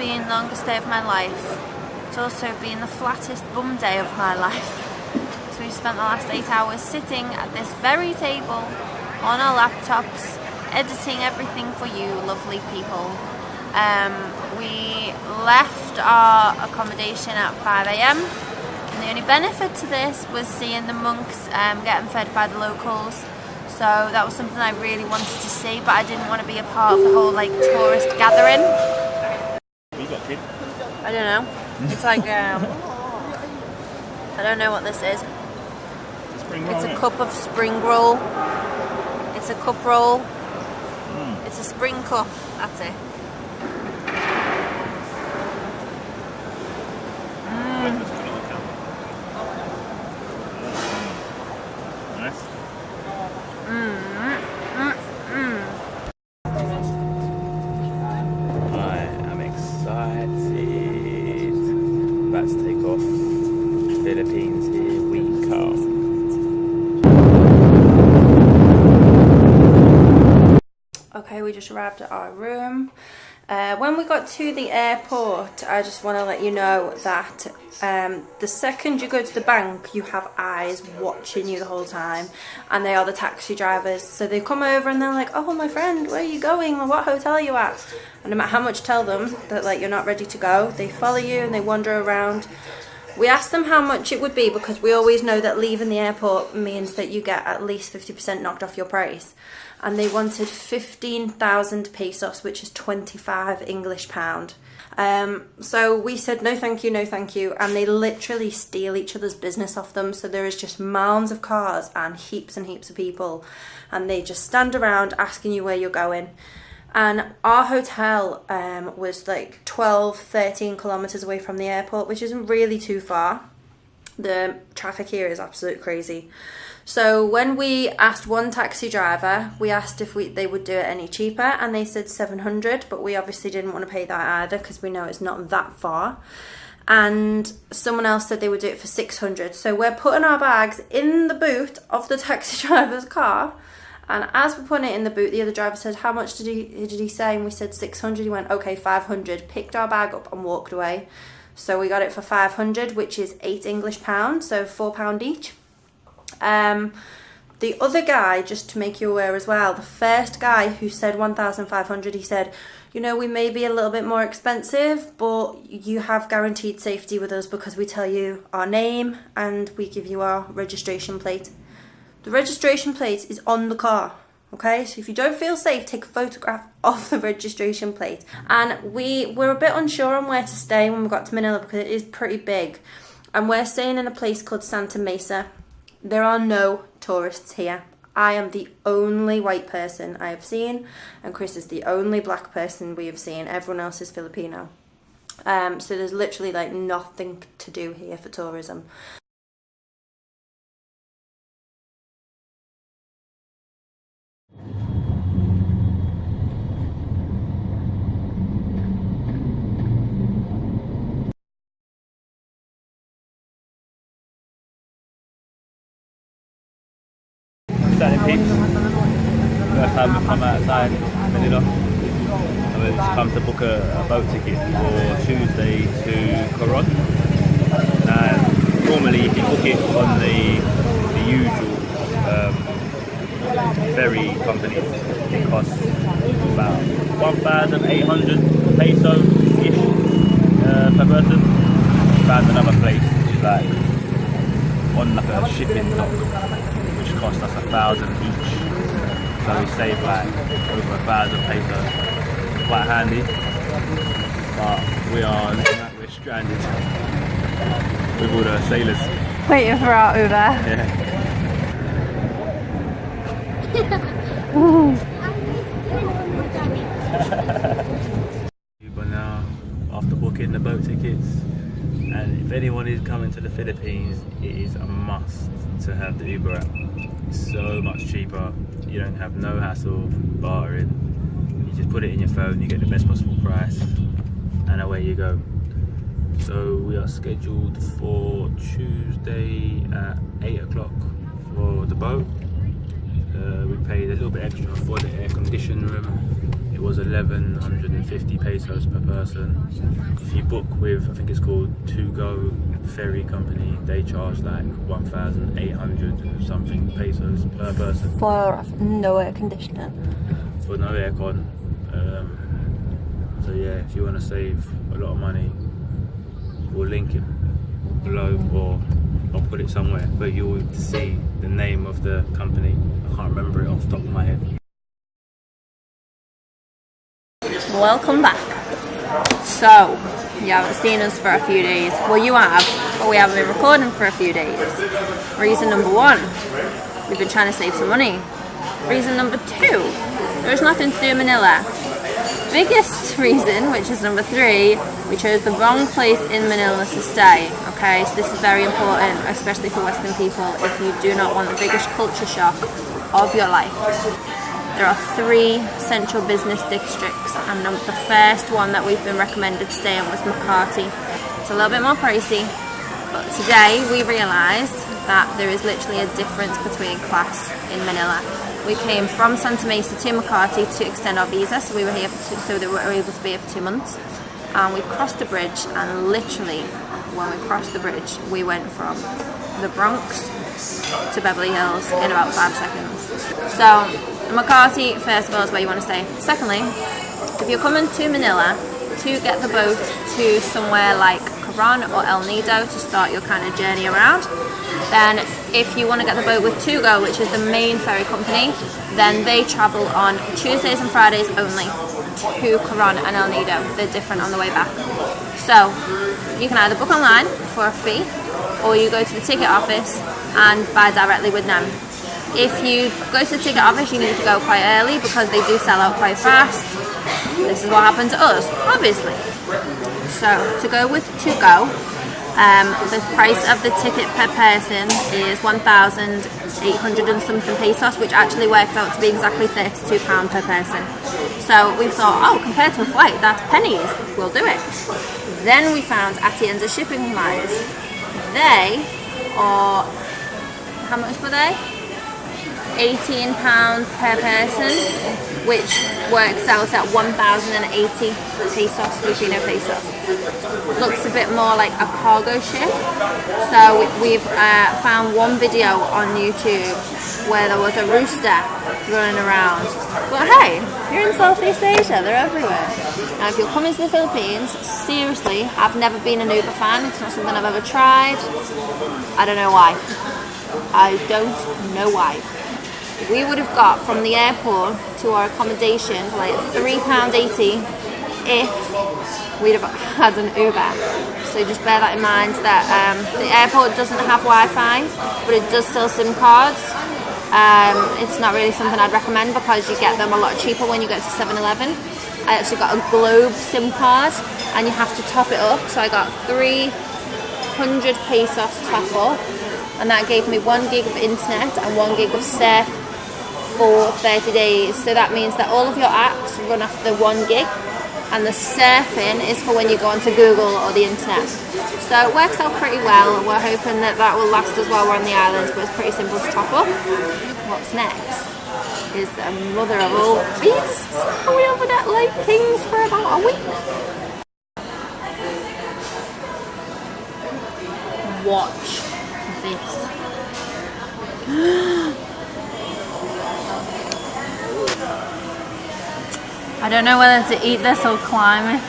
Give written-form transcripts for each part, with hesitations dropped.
been the longest day of my life. It's also been the flattest bum day of my life. So we spent the last 8 hours sitting at this very table on our laptops, editing everything for you lovely people. We left our accommodation at 5 AM, and the only benefit to this was seeing the monks getting fed by the locals. So that was something I really wanted to see, but I didn't want to be a part of the whole like tourist gathering. You got a kid? I don't know. It's like I don't know what this is. It's a cup of spring roll. It's a cup roll. It's a spring cup. That's it. Nice. I am excited. About to take off. Philippines, here we come. Okay, we just arrived at our room. When we got to the airport, I just want to let you know that the second you go to the bank, you have eyes watching you the whole time, and they are the taxi drivers. So they come over and they're like, "Oh, my friend, where are you going? What hotel are you at?" And no matter how much you tell them that like you're not ready to go, they follow you and they wander around. We asked them how much it would be because we always know that leaving the airport means that you get at least 50% knocked off your price. And they wanted 15,000 pesos, which is 25 English pound. So we said no thank you, no thank you, and they literally steal each other's business off them. So there is just mounds of cars and heaps of people, and they just stand around asking you where you're going. And our hotel was like 12-13 kilometers away from the airport, which isn't really too far. The traffic here is absolute crazy. So when we asked one taxi driver, we asked if they would do it any cheaper, and they said 700, but we obviously didn't want to pay that either because we know it's not that far. And someone else said they would do it for 600. So we're putting our bags in the boot of the taxi driver's car, and as we're putting it in the boot, the other driver said, "How much did he say?" And we said 600. He went, "Okay, 500, picked our bag up and walked away. So we got it for 500, which is 8 English pounds, so £4 each. The other guy, just to make you aware as well, the first guy who said 1,500, he said, "You know, we may be a little bit more expensive, but you have guaranteed safety with us because we tell you our name and we give you our registration plate." The registration plate is on the car, okay? So if you don't feel safe, take a photograph of the registration plate. And we were a bit unsure on where to stay when we got to Manila because it is pretty big. And we're staying in a place called Santa Mesa. There are no tourists here. I am the only white person I have seen, and Chris is the only black person we have seen. Everyone else is Filipino. So there's literally like nothing to do here for tourism. First time we've come outside Manila, and we've come to book a boat ticket for Tuesday to Coron. Now, normally you can book it on the usual ferry companies. It costs about 1,800 peso-ish per person. Found another place which is like on like a shipping dock, which cost us 1,000 each. So we saved like over 1,000 pesos. Quite handy. But we are looking like we're stranded with all the sailors. Waiting for our Uber. Yeah. Uber now after booking the boat tickets. And if anyone is coming to the Philippines, it is a must to have the Uber app. It's so much cheaper. You don't have no hassle of bartering. You just put it in your phone, you get the best possible price, and away you go. So we are scheduled for Tuesday at 8 o'clock for the boat. We paid a little bit extra for the air conditioned room. It was 1150 pesos per person. If you book with, I think it's called To Go Ferry Company, they charge like 1,800 and something pesos per person. For no air conditioning. For no aircon. So yeah, if you want to save a lot of money, we'll link it below, or I'll put it somewhere, but you'll see the name of the company. I can't remember it off the top of my head. Welcome back. So, you haven't seen us for a few days. Well, you have, but we haven't been recording for a few days. Reason number one, we've been trying to save some money. Reason number two, there's nothing to do in Manila. Biggest reason, which is number three, we chose the wrong place in Manila to stay. Okay, so this is very important, especially for Western people, if you do not want the biggest culture shock of your life. There are 3 central business districts, and the first one that we've been recommended to stay in was Makati. It's a little bit more pricey, but today we realised that there is literally a difference between class in Manila. We came from Santa Mesa to Makati to extend our visa, so we were here so that we were able to be here for 2 months. And we crossed the bridge, and literally, when we crossed the bridge, we went from the Bronx to Beverly Hills in about 5 seconds. So, Makati, first of all, is where you want to stay. Secondly, if you're coming to Manila to get the boat to somewhere like Coron or El Nido to start your kind of journey around, then if you want to get the boat with To Go, which is the main ferry company, then they travel on Tuesdays and Fridays only to Coron and El Nido. They're different on the way back. So you can either book online for a fee, or you go to the ticket office and buy directly with them. If you go to the ticket office, you need to go quite early because they do sell out quite fast. This is what happened to us, obviously. So to go with To Go, the price of the ticket per person is 1,800 and something pesos, which actually works out to be exactly £32 per person. So we thought, oh, compared to a flight, that's pennies, we'll do it. Then we found Atienza shipping lines. They are, how much were they? £18 per person, which works out at 1,080 pesos, Filipino pesos. Looks a bit more like a cargo ship. So we've found one video on YouTube where there was a rooster running around. But hey, you're in Southeast Asia, they're everywhere. Now if you're coming to the Philippines, seriously, I've never been an Uber fan, it's not something I've ever tried. I don't know why. I don't know why. We would have got from the airport to our accommodation for like £3.80 if we'd have had an Uber. So just bear that in mind, that the airport doesn't have Wi-Fi, but it does sell SIM cards. It's not really something I'd recommend because you get them a lot cheaper when you go to 7-Eleven. I actually got a Globe SIM card and you have to top it up. So I got 300 pesos top up, and that gave me 1 gig of internet and 1 gig of surf for 30 days. So that means that all of your apps run off the 1 gig, and the surfing is for when you go onto Google or the internet. So it works out pretty well. We're hoping that that will last us while we're on the islands, but it's pretty simple to top up. What's next is the mother of all beasts. And we over at Lake Kings for about a week. Watch this. I don't know whether to eat this or climb it.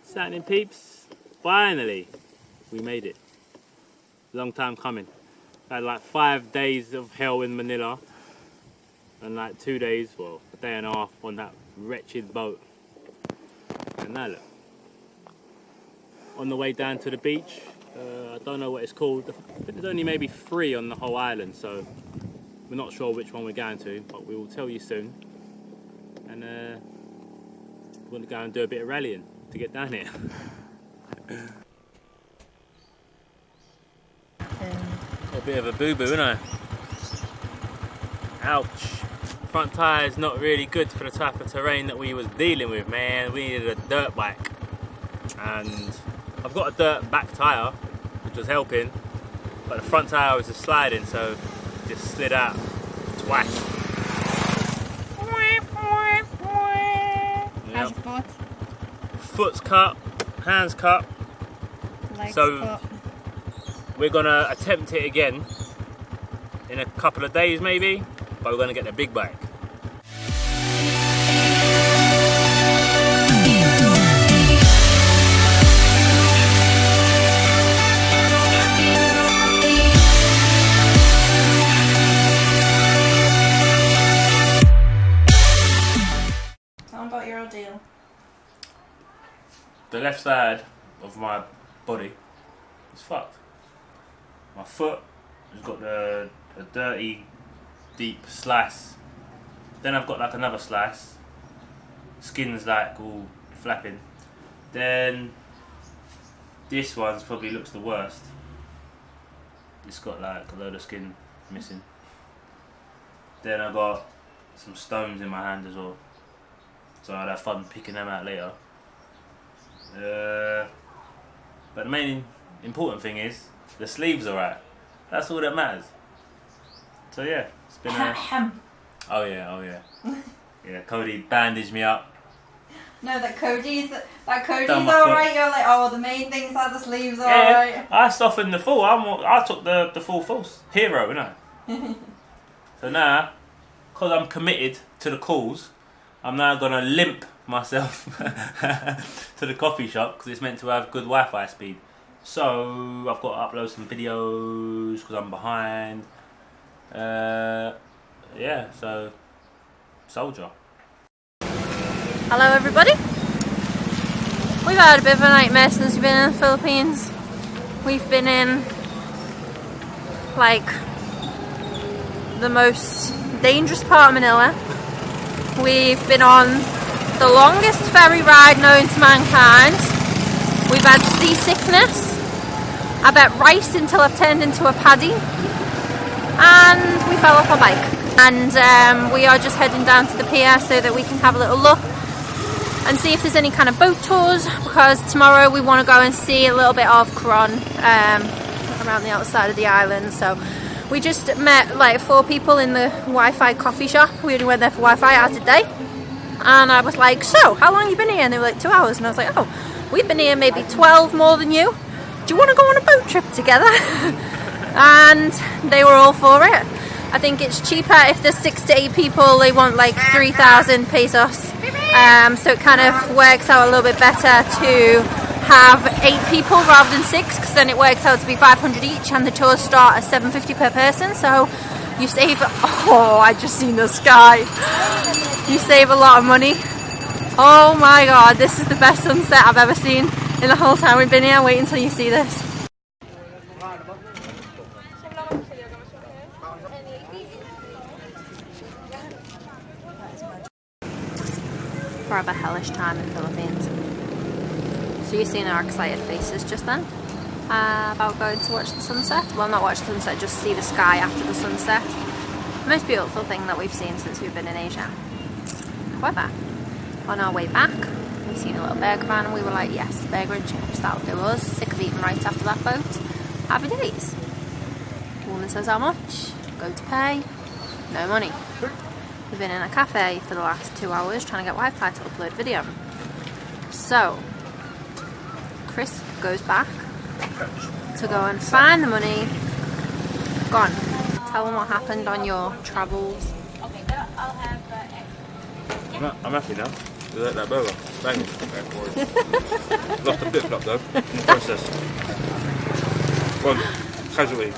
Saturday peeps, finally we made it. Long time coming. Had like 5 days of hell in Manila. And like 2 days, well, a day and a half on that wretched boat. And now look. On the way down to the beach, I don't know what it's called. I think there's only maybe 3 on the whole island, so we're not sure which one we're going to, but we will tell you soon. And we're going to go and do a bit of rallying to get down here. A bit of a boo-boo, isn't I? Ouch. Front tyre's not really good for the type of terrain that we was dealing with, man. We needed a dirt bike. And I've got a dirt back tyre, which was helping, but the front tyre was just sliding, so it just slid out twice. How's your foot? Foot's cut, hands cut. Legs So cut. we're gonna attempt it again in a couple of days maybe, but we're gonna get the big bike. Tell me about your ordeal. The left side of my body is fucked. My foot has got a dirty, deep slice. Then I've got like another slice. Skin's like all flapping. Then this one's probably looks the worst. It's got like a load of skin missing. Then I got some stones in my hand as well. So I'd have fun picking them out later. But the main important thing is the sleeves are right. That's all that matters. So yeah, it's been a... Oh yeah. Yeah, Cody bandaged me up. No, that Cody's Done my alright. foot. You're like, oh, the main thing's are the sleeves Yeah, alright. I softened the fall. I took the full force. Hero, innit? So now, because I'm committed to the cause, I'm now going to limp myself to the coffee shop because it's meant to have good Wi-Fi speed. So I've got to upload some videos because I'm behind. Yeah, so soldier. Hello everybody. We've had a bit of a nightmare since we've been in the Philippines. We've been in like the most dangerous part of Manila. We've been on the longest ferry ride known to mankind. We've had seasickness. I bet rice until I've turned into a paddy. And we fell off our bike. And we are just heading down to the pier so that we can have a little look and see if there's any kind of boat tours, because tomorrow we want to go and see a little bit of Coron around the outside of the island. So we just met like 4 people in the Wi-Fi coffee shop. We only went there for Wi-Fi out today. And I was like, so, how long have you been here? And they were like, 2 hours. And I was like, oh, we've been here maybe 12 more than you. Do you want to go on a boat trip together? And they were all for it. I think it's cheaper if there's 6 to 8 people. They want like 3,000 pesos. So it kind of works out a little bit better to have 8 people rather than 6, because then it works out to be 500 each, and the tours start at 750 per person. So you save. Oh, I just seen the sky. You save a lot of money. Oh my god, this is the best sunset I've ever seen in the whole time we've been here. Wait until you see this. Rather hellish time in the Philippines. So you've seen our excited faces just then about going to watch the sunset. Well, not watch the sunset, just see the sky after the sunset. The most beautiful thing that we've seen since we've been in Asia. However, on our way back, we've seen a little burger van and we were like, yes, burger and chips, that'll do us. Sick of eating right after that boat. Happy days. The woman says how much, go to pay, no money. We've been in a cafe for the last 2 hours trying to get Wi-Fi to upload video. So, Chris goes back to go and find the money. Gone. Tell them what happened on your travels. Okay, I'll have I'm happy now. That burger. Banging. Lost a flip-flop though, in the process. One, casually.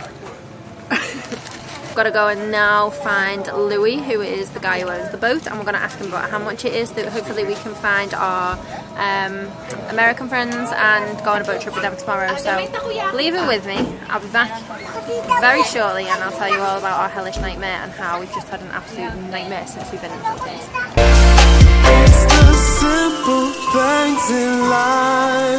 got to go and now find Louis, who is the guy who owns the boat, and we're going to ask him about how much it is, that hopefully we can find our American friends and go on a boat trip with them tomorrow. So leave it with me. I'll be back very shortly and I'll tell you all about our hellish nightmare and how we've just had an absolute nightmare since we've been in the Philippines. It's the simple things in life